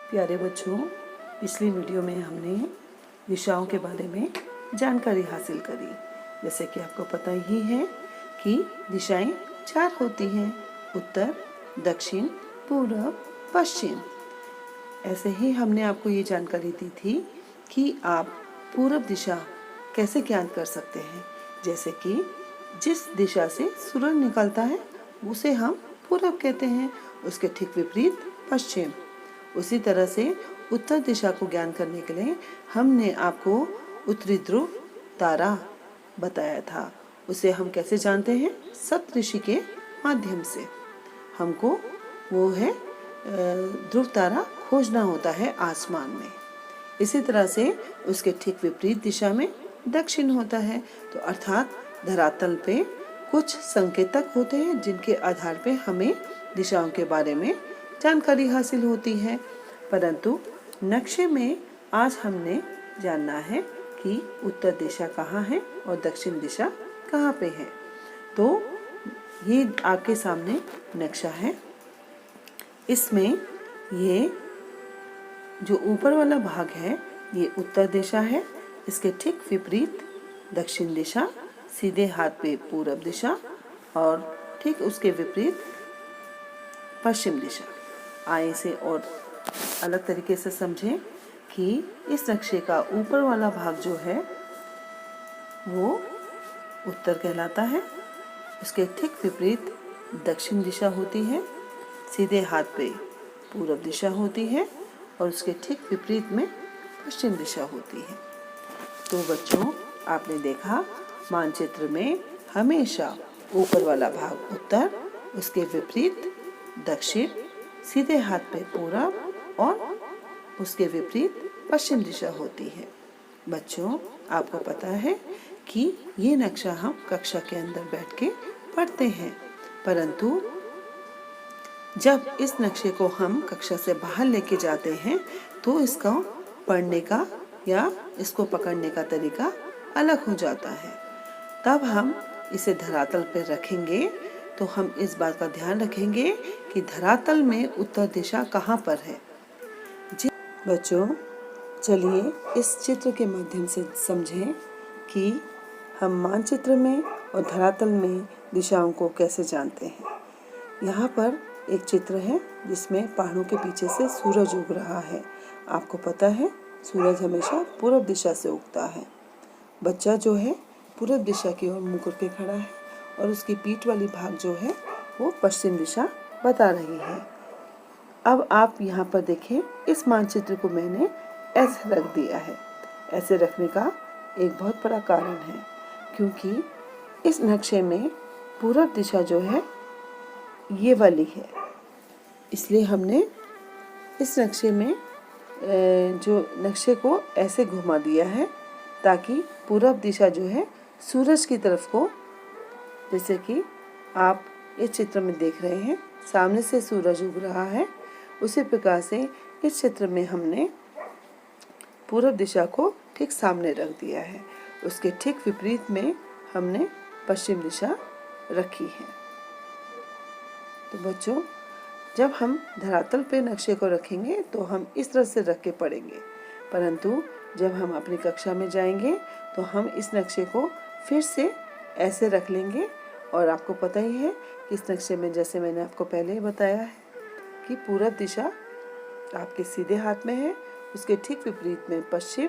प्यारे बच्चों, पिछली वीडियो में हमने दिशाओं के बारे में जानकारी हासिल करी। जैसे कि आपको पता ही है कि दिशाएं 4 होती हैं: उत्तर, दक्षिण, पूर्व, पश्चिम। ऐसे ही हमने आपको ये जानकारी दी थी कि आप पूर्व दिशा कैसे ज्ञात कर सकते हैं। जैसे कि जिस दिशा से सूरज निकलता है उसे हम पूर्व कहते हैं, उसके ठीक विपरीत पश्चिम। उसी तरह से उत्तर दिशा को ज्ञान करने के लिए हमने आपको उत्तरी ध्रुव तारा बताया था। उसे हम कैसे जानते हैं? सप्तऋषि के माध्यम से। हमको वो है ध्रुव तारा खोजना होता है आसमान में। इसी तरह से उसके ठीक विपरीत दिशा में दक्षिण होता है। तो अर्थात धरातल पे कुछ संकेतक होते हैं जिनके आधार पे हमें दिशाओं के बारे में जानकारी हासिल होती है। परंतु नक्शे में आज हमने जानना है कि उत्तर दिशा कहाँ है और दक्षिण दिशा कहाँ पे है। तो ये आपके सामने नक्शा है। इसमें ये जो ऊपर वाला भाग है ये उत्तर दिशा है, इसके ठीक विपरीत दक्षिण दिशा, सीधे हाथ पे पूर्व दिशा और ठीक उसके विपरीत पश्चिम दिशा। आइए इसे और अलग तरीके से समझें कि इस नक्शे का ऊपर वाला भाग जो है वो उत्तर कहलाता है, उसके ठीक विपरीत दक्षिण दिशा होती है, सीधे हाथ पे पूर्व दिशा होती है और उसके ठीक विपरीत में पश्चिम दिशा होती है। तो बच्चों, आपने देखा मानचित्र में हमेशा ऊपर वाला भाग उत्तर, उसके विपरीत दक्षिण, सीधे हाथ पे पूरब और उसके विपरीत पश्चिम दिशा होती है। बच्चों, आपको पता है कि ये नक्शा हम कक्षा के अंदर बैठ के पढ़ते हैं, परंतु जब इस नक्शे को हम कक्षा से बाहर लेके जाते हैं तो इसका पढ़ने का या इसको पकड़ने का तरीका अलग हो जाता है। तब हम इसे धरातल पर रखेंगे तो हम इस बात का ध्यान रखेंगे कि धरातल में उत्तर दिशा कहाँ पर है। जी बच्चों, चलिए इस चित्र के माध्यम से समझें कि हम मानचित्र में और धरातल में दिशाओं को कैसे जानते हैं। यहाँ पर एक चित्र है जिसमें पहाड़ों के पीछे से सूरज उग रहा है। आपको पता है सूरज हमेशा पूर्व दिशा से उगता है। बच्चा जो है पूर्व दिशा की ओर मुँह करके खड़ा है और उसकी पीठ वाली भाग जो है वो पश्चिम दिशा बता रही है। अब आप यहाँ पर देखें, इस मानचित्र को मैंने ऐसे रख दिया है। ऐसे रखने का एक बहुत बड़ा कारण है क्योंकि इस नक्शे में पूर्व दिशा जो है ये वाली है, इसलिए हमने इस नक्शे में जो नक्शे को ऐसे घुमा दिया है ताकि पूर्व दिशा जो है सूरज की तरफ को, जैसे कि आप इस चित्र में देख रहे हैं सामने से सूरज उग रहा है, उसी प्रकार से इस चित्र में हमने पूर्व दिशा को ठीक सामने रख दिया है। उसके ठीक विपरीत में हमने पश्चिम दिशा रखी है। तो बच्चों, जब हम धरातल पे नक्शे को रखेंगे तो हम इस तरह से रख के पढ़ेंगे, परंतु जब हम अपनी कक्षा में जाएंगे तो हम इस नक्शे को फिर से ऐसे रख लेंगे। और आपको पता ही है कि इस नक्शे में, जैसे मैंने आपको पहले ही बताया है कि पूर्व दिशा आपके सीधे हाथ में है, उसके ठीक विपरीत में पश्चिम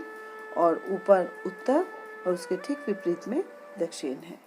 और ऊपर उत्तर और उसके ठीक विपरीत में दक्षिण है।